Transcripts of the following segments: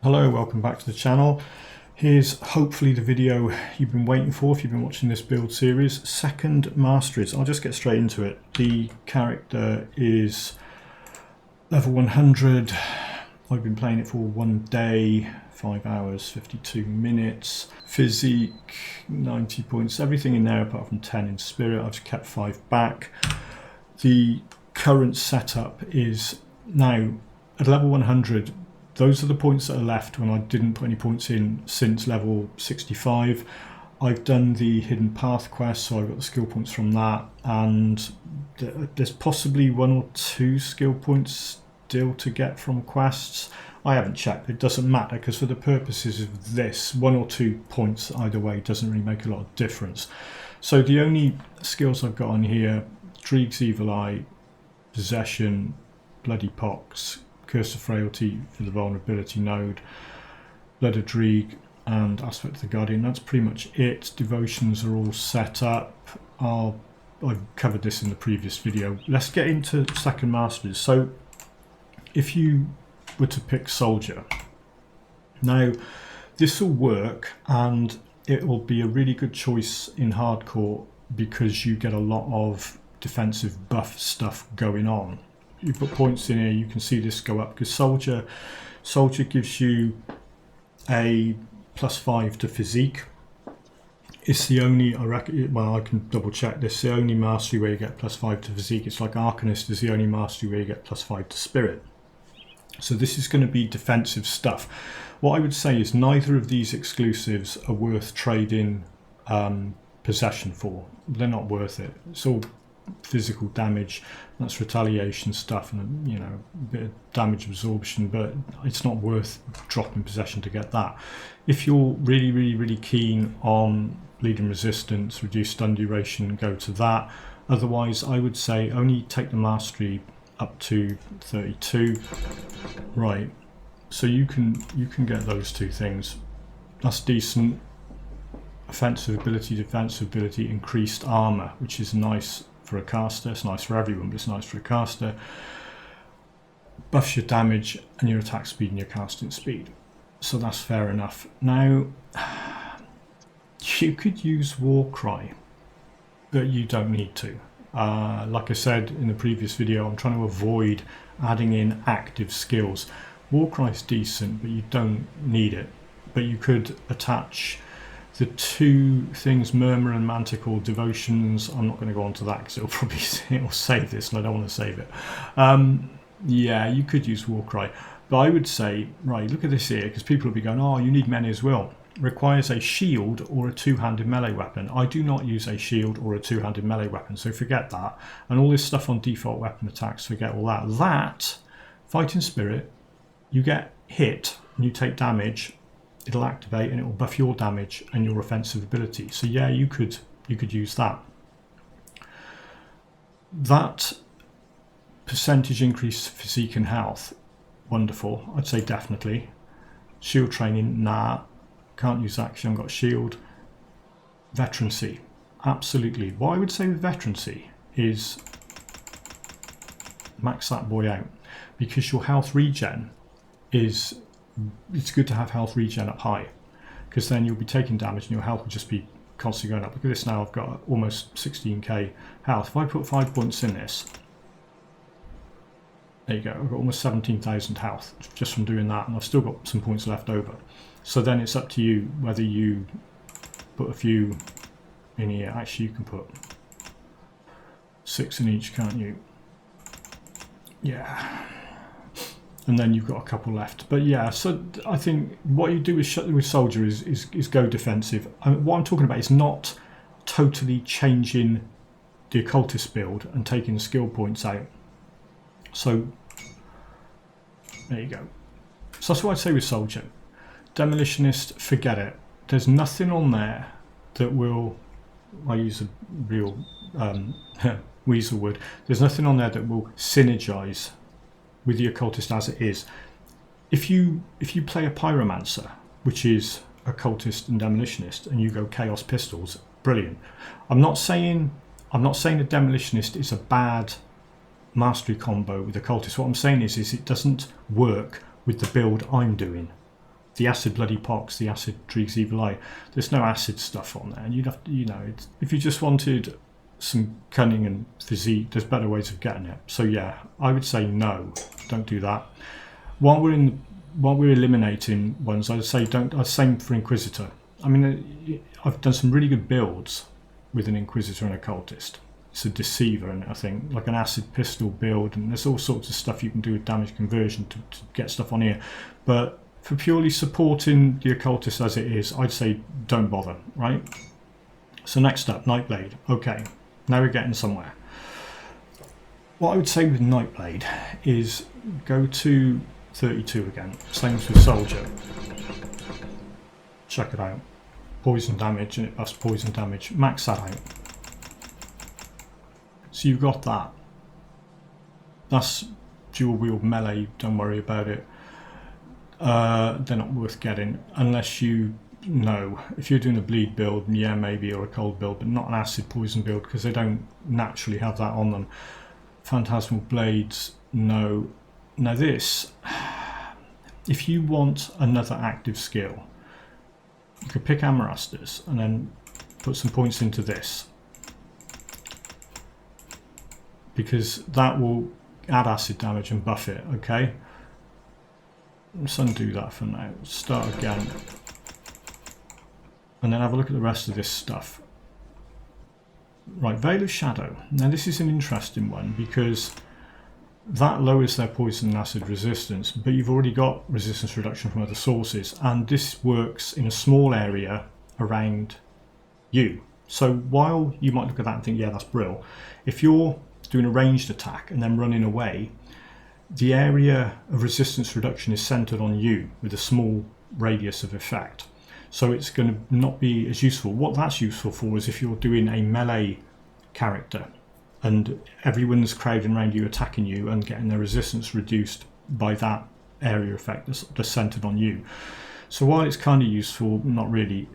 Hello, welcome back to the channel. Here's hopefully the video you've been waiting for if you've been watching this build series. Second masteries. I'll just get straight into it. The character is level 100. I've been playing it for 1 day, 5 hours, 52 minutes. Physique, 90 points. Everything in there apart from 10 in spirit. I've kept 5 back. The current setup is now at level 100. Those are the points that are left when I didn't put any points in since level 65. I've done the hidden path quest, so I've got the skill points from that, and there's possibly 1 or 2 skill points still to get from quests. I haven't checked, it doesn't matter, because for the purposes of this, 1 or 2 points either way doesn't really make a lot of difference. So the only skills I've got on here: Dreeg's Evil Eye, Possession, Bloody Pox, Curse of Frailty for the vulnerability node, Blood of Dreeg, and Aspect of the Guardian. That's pretty much it. Devotions are all set up. I've covered this in the previous video. Let's get into second masters. So if you were to pick Soldier, now this will work and it will be a really good choice in hardcore because you get a lot of defensive buff stuff going on. You put points in here, you can see this go up because Soldier gives you a +5 to physique. It's the only, I reckon, well, I can double check this, the only mastery where you get +5 to physique. It's like Archinist is the only mastery where you get +5 to spirit. So this is going to be defensive stuff. What I would say is neither of these exclusives are worth trading possession for. They're not worth it. It's all physical damage, that's retaliation stuff, and you know, a bit of damage absorption, but it's not worth dropping possession to get that. If you're really keen on bleeding resistance, reduced stun duration, go to that. Otherwise I would say only take the mastery up to 32. Right, so you can get those 2 things. That's decent. Offensive ability, defensive ability, increased armor, which is nice for a caster. It's nice for everyone, but it's nice for a caster. Buffs your damage and your attack speed and your casting speed, so that's fair enough. Now you could use Warcry, but you don't need to. Like I said in the previous video, I'm trying to avoid adding in active skills. Warcry is decent, but you don't need it. But you could attach the 2 things, Murmur and Manticore, devotions. I'm not going to go on to that because it'll save this and I don't want to save it. Yeah, you could use Warcry, but I would say, right, look at this here, because people will be going, oh, you need many as well. Requires a shield or a 2-handed melee weapon. I do not use a shield or a 2-handed melee weapon, so forget that. And all this stuff on default weapon attacks, forget all that. That, fighting spirit, you get hit and you take damage, it'll activate and it will buff your damage and your offensive ability. So yeah, you could use that. That percentage increase physique and health, wonderful. I'd say definitely. Shield training, nah, can't use that because you haven't got shield. Veterancy, absolutely. What I would say with veterancy is max that boy out, because your health regen is, it's good to have health regen up high, because then you'll be taking damage and your health will just be constantly going up. Look at this now, I've got almost 16k health. If I put 5 points in this, there you go, I've got almost 17,000 health just from doing that, and I've still got some points left over. So then it's up to you whether you put a few in here. Actually, you can put 6 in each, can't you? Yeah. And then you've got a couple left. But yeah, so I think what you do with Soldier is go defensive. What I'm talking about is not totally changing the Occultist build and taking the skill points out. So there you go. So that's what I'd say with Soldier. Demolitionist, forget it. There's nothing on there that will, I use a real weasel word, there's nothing on there that will synergize with the Occultist as it is. If you play a Pyromancer, which is Occultist and Demolitionist, and you go Chaos Pistols, brilliant. I'm not saying a Demolitionist is a bad mastery combo with Occultist. What I'm saying is it doesn't work with the build I'm doing. the acid bloody pox, the acid Dreeg's evil eye. There's no acid stuff on there, and you'd have to, you know, if you just wanted some cunning and physique, there's better ways of getting it. So yeah, I would say no, don't do that. While we're eliminating ones, I'd say don't. Same for Inquisitor. I mean, I've done some really good builds with an Inquisitor and Occultist. It's a deceiver, and I think like an acid pistol build, and there's all sorts of stuff you can do with damage conversion to get stuff on here. But for purely supporting the Occultist as it is, I'd say don't bother, right? So next up, Nightblade. Okay, now we're getting somewhere. What I would say with Nightblade is go to 32 again, same as with Soldier. Check it out. Poison damage, and it buffs poison damage. Max that out. So you've got that. That's dual wield melee, don't worry about it. They're not worth getting unless you know. If you're doing a bleed build, yeah, maybe, or a cold build, but not an acid poison build because they don't naturally have that on them. Phantasmal blades, no. Now this, if you want another active skill, you could pick Amarastas and then put some points into this, because that will add acid damage and buff it, okay? Let's undo that for now. Start again. And then have a look at the rest of this stuff. Right, Veil of Shadow. Now this is an interesting one because that lowers their poison and acid resistance, but you've already got resistance reduction from other sources, and this works in a small area around you. So while you might look at that and think, yeah, that's brill, if you're doing a ranged attack and then running away, the area of resistance reduction is centered on you with a small radius of effect. So it's going to not be as useful. What that's useful for is if you're doing a melee character and everyone's crowding around you, attacking you and getting their resistance reduced by that area effect that's centered on you. So while it's kind of useful, not really.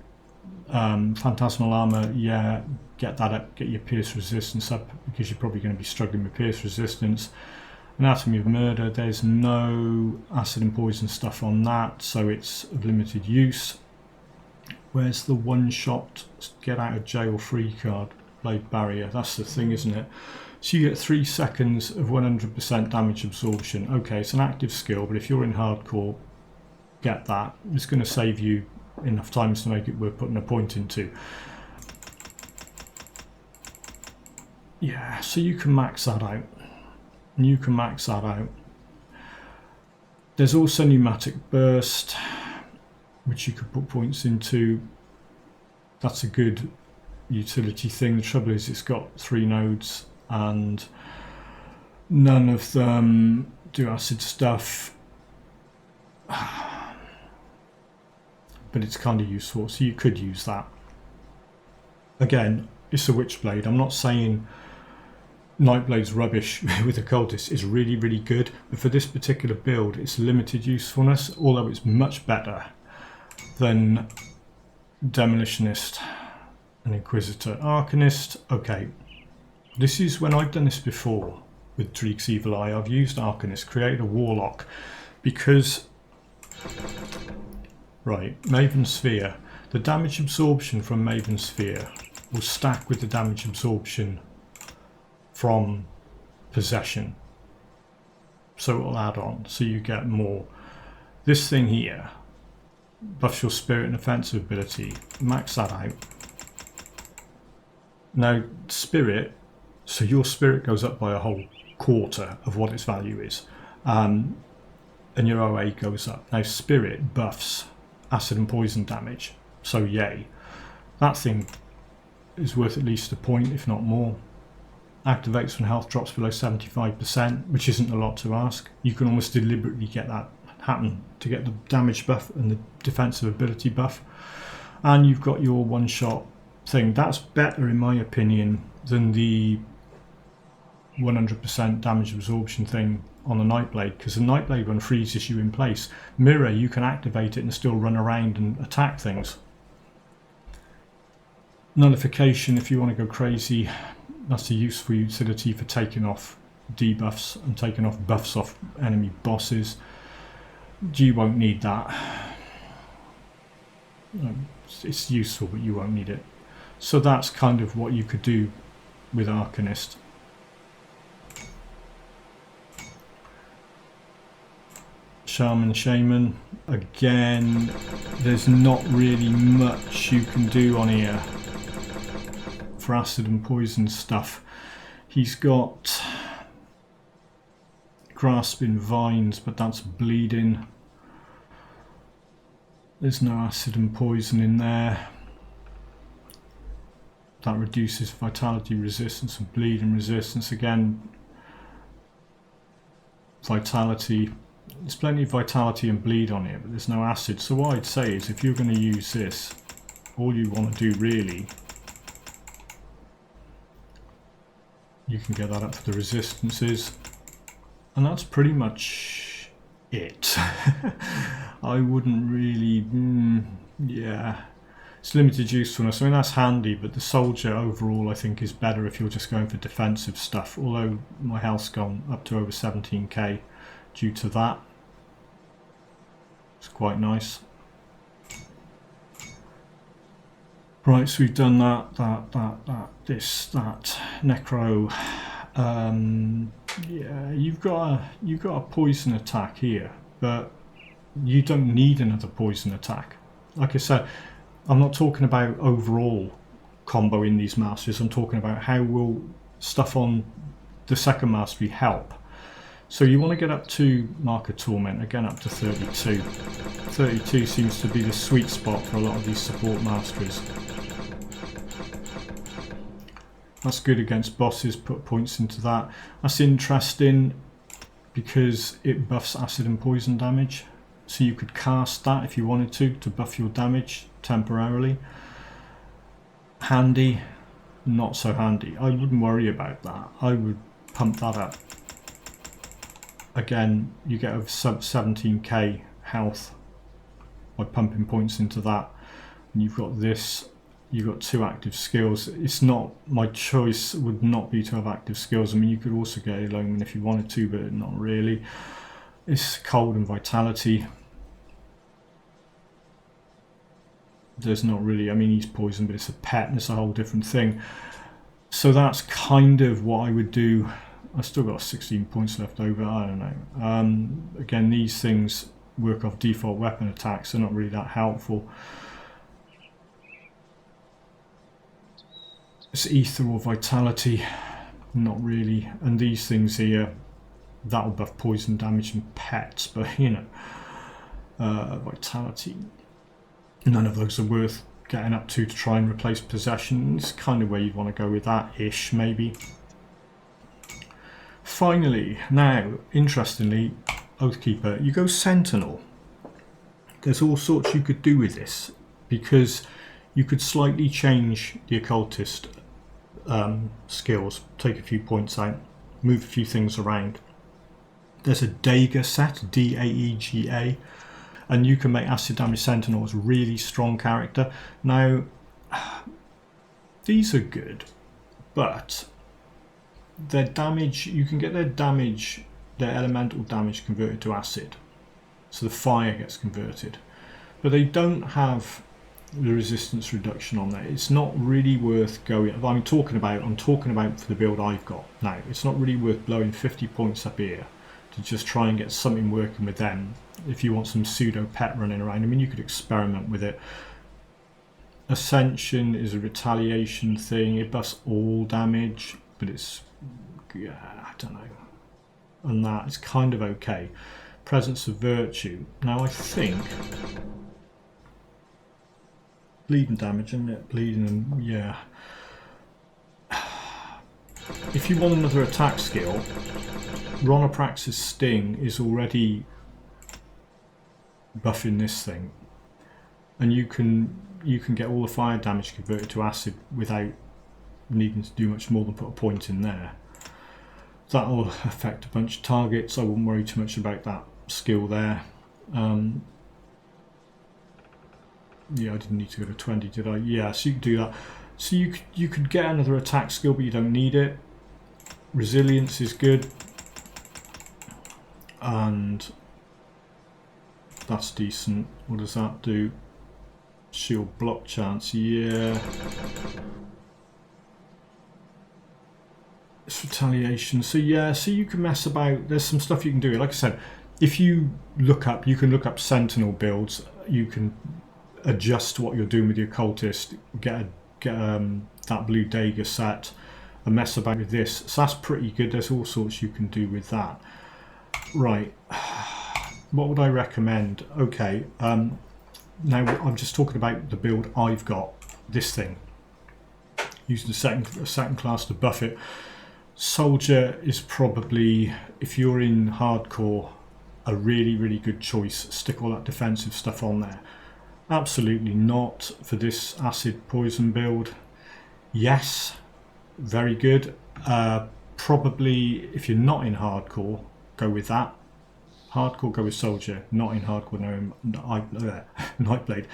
Phantasmal armor, yeah, get that up, get your pierce resistance up, because you're probably going to be struggling with pierce resistance. Anatomy of Murder, there's no acid and poison stuff on that, so it's of limited use. Where's the one-shot get out of jail free card? Blade Barrier, that's the thing, isn't it? So you get 3 seconds of 100% damage absorption. Okay, it's an active skill, but if you're in hardcore, get that. It's going to save you enough times to make it worth putting a point into. Yeah, so you can max that out. You can max that out. There's also Pneumatic Burst, which you could put points into. That's a good utility thing. The trouble is it's got 3 nodes and none of them do acid stuff, but it's kind of useful, so you could use that. Again, it's a Witchblade. I'm not saying Nightblade's rubbish with Occultist is really, really good, but for this particular build it's limited usefulness, although it's much better than Demolitionist and Inquisitor. Archinist, okay, this is when I've done this before with Dreeg's Evil Eye. I've used Archinist, created a Warlock, because, right, Maven Sphere, the damage absorption from Maven Sphere will stack with the damage absorption from Possession, so it'll add on, so you get more. This thing here buffs your spirit and offensive ability. Max that out. Now spirit, so your spirit goes up by a whole quarter of what its value is, and your OA goes up. Now spirit buffs acid and poison damage, so yay. That thing is worth at least a point, if not more. Activates when health drops below 75%, which isn't a lot to ask. You can almost deliberately get that happen to get the damage buff and the defensive ability buff. And you've got your one-shot thing. That's better, in my opinion, than the 100% damage absorption thing on the Nightblade, because the Nightblade one freezes you in place. Mirror, you can activate it and still run around and attack things. Nullification, if you want to go crazy, that's a useful utility for taking off debuffs and taking off buffs off enemy bosses. You won't need that. It's useful, but you won't need it. So that's kind of what you could do with Archinist. Shaman. Again, there's not really much you can do on here for acid and poison stuff. He's got grasping vines, but that's bleeding. There's no acid and poison in there. That reduces vitality resistance and bleeding resistance. Again, vitality. There's plenty of vitality and bleed on here, but there's no acid. So what I'd say is if you're going to use this, all you want to do really, you can get that up for the resistances. And that's pretty much it. I wouldn't really, yeah. It's limited usefulness. I mean, that's handy, but the soldier overall I think is better if you're just going for defensive stuff. Although my health's gone up to over 17k due to that. It's quite nice. Right, so we've done that, this, that, necro. Yeah, you've got a poison attack here, but you don't need another poison attack. Like I said, I'm not talking about overall combo in these masters. I'm talking about how will stuff on the second mastery help. So you want to get up to Mark of Torment, again up to 32. 32 seems to be the sweet spot for a lot of these support masteries. That's good against bosses, put points into that. That's interesting because it buffs acid and poison damage. So you could cast that if you wanted to buff your damage temporarily. Handy, not so handy. I wouldn't worry about that. I would pump that up. Again, you get over sub 17k health by pumping points into that. And you've got this. You've got 2 active skills. It's not, my choice would not be to have active skills. I mean, you could also get a Loman if you wanted to, but not really. It's cold and vitality. There's not really, I mean, he's poisoned, but it's a pet and it's a whole different thing. So that's kind of what I would do. I've still got 16 points left over, I don't know. Again, these things work off default weapon attacks, they're not really that helpful. It's ether or vitality, not really. And these things here, that'll buff poison damage and pets, but you know, vitality. None of those are worth getting up to try and replace possession. It's kind of where you'd want to go with that-ish, maybe. Finally, now, interestingly, Oathkeeper, you go Sentinel. There's all sorts you could do with this, because you could slightly change the Occultist skills, take a few points out, move a few things around. There's a Daega set, D-A-E-G-A, and you can make acid damage Sentinels a really strong character. Now, these are good, but their damage, you can get their damage, their elemental damage converted to acid, so the fire gets converted, but they don't have the resistance reduction on there. It's not really worth going. I'm talking about for the build I've got now. It's not really worth blowing 50 points up here to just try and get something working with them. If you want some pseudo pet running around, I mean, you could experiment with it. Ascension is a retaliation thing. It buffs all damage, but it's, yeah, I don't know. And that is kind of okay. Presence of Virtue. Now I think bleeding damage, isn't it? Bleeding, and yeah. If you want another attack skill, Ronoprax's Sting is already buffing this thing, and you can get all the fire damage converted to acid without needing to do much more than put a point in there. That'll affect a bunch of targets. I wouldn't worry too much about that skill there. Yeah, I didn't need to go to 20, did I? Yeah, so you can do that. So you could get another attack skill, but you don't need it. Resilience is good, and that's decent. What does that do? Shield block chance, yeah. It's retaliation. So yeah, so you can mess about. There's some stuff you can do. Like I said, if you look up, you can look up Sentinel builds. You can adjust what you're doing with the Occultist. Get that blue dagger set and mess about with this. So that's pretty good. There's all sorts you can do with that. Right. What would I recommend? Okay. Now I'm just talking about the build I've got. This thing. Using a second class to buff it. Soldier is probably, if you're in hardcore, a really good choice. Stick all that defensive stuff on there. Absolutely not for this acid poison build. Yes, very good. Probably if you're not in hardcore, go with that. Hardcore, go with Soldier. Not in hardcore, no, Nightblade.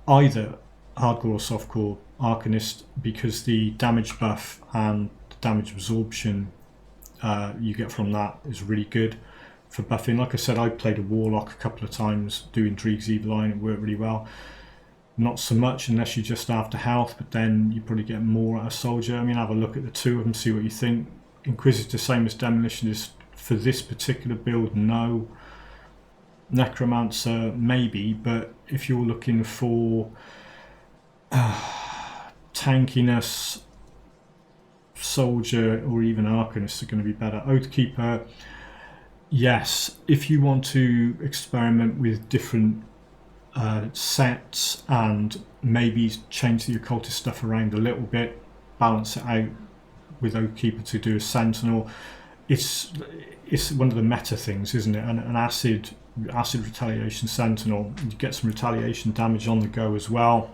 Either hardcore or softcore, Archinist, because the damage buff and damage absorption you get from that is really good for buffing. Like I said, I played a Warlock a couple of times doing Dreeg's Evil Eye and it worked really well. Not so much unless you're just after health, but then you probably get more out of Soldier. I mean, have a look at the two of them, see what you think. Inquisitor, same as Demolition, is for this particular build, no. Necromancer, maybe, but if you're looking for tankiness, Soldier or even Archinist are going to be better. Oathkeeper, yes, if you want to experiment with different sets and maybe change the occultist stuff around a little bit, balance it out with Oathkeeper to do a Sentinel, it's one of the meta things, isn't it? An acid retaliation Sentinel, you get some retaliation damage on the go as well.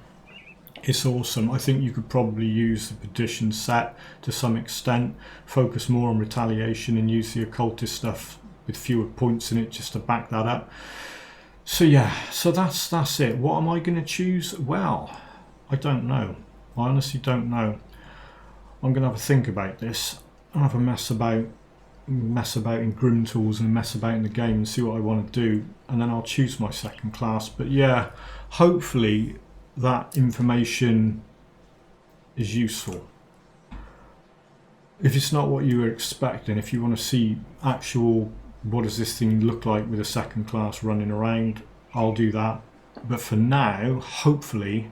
It's awesome. I think you could probably use the Perdition set to some extent, focus more on retaliation and use the occultist stuff with fewer points in it just to back that up. So yeah, so that's it. What am I going to choose? Well, I don't know. I honestly don't know. I'm going to have a think about this. I'll have a mess about in Grimtools and mess about in the game and see what I want to do, and then I'll choose my second class. But yeah, hopefully that information is useful. If it's not what you were expecting, if you want to see actual what does this thing look like with a second class running around, I'll do that. But for now, hopefully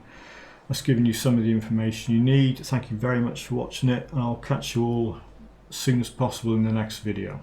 that's given you some of the information you need. Thank you very much for watching it, and I'll catch you all as soon as possible in the next video.